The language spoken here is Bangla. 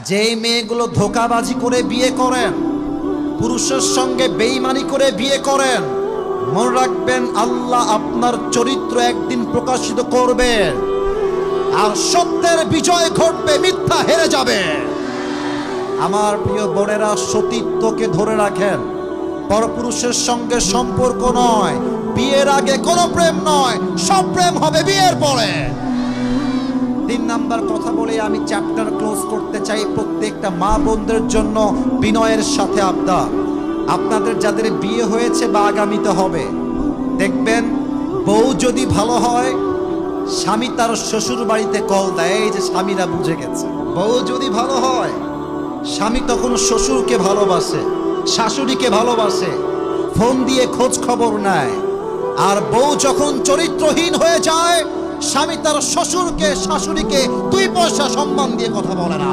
যেই মেয়েগুলো ধোঁকাবাজি করে বিয়ে করেন, পুরুষের সঙ্গে বেঈমানি করে বিয়ে করেন, মনে রাখবেন আল্লাহ আপনার চরিত্র একদিন প্রকাশিত করবেন, আর সত্যের বিজয় ঘটবে, মিথ্যা হেরে যাবে। আমার প্রিয় বোনেরা, সতীত্বকে ধরে রাখেন। পরপুরুষের সঙ্গে সম্পর্ক নয়, বিয়ের আগে কোনো প্রেম নয়, সব প্রেম হবে বিয়ের পরে। 3 নাম্বার কথা বলে আমি চ্যাপ্টার ক্লোজ করতে চাই। প্রত্যেকটা মা বোনদের জন্য বিনয়ের সাথে আবদার, আপনাদের যাদের বিয়ে হয়েছে বা আগামীতে হবে, দেখবেন বউ যদি ভালো হয়, স্বামী তার শ্বশুর বাড়িতে কল দেয়, এই যে স্বামীরা বুঝে গেছে। বউ যদি ভালো হয়, স্বামী তখন শ্বশুরকে ভালোবাসে, শাশুড়িকে ভালোবাসে, ফোন দিয়ে খোঁজ খবর নেয়। আর বউ যখন চরিত্রহীন হয়ে যায়, স্বামী তার শ্বশুরকে শাশুড়িকে 2 পয়সা সম্মান দিয়ে কথা বলে না।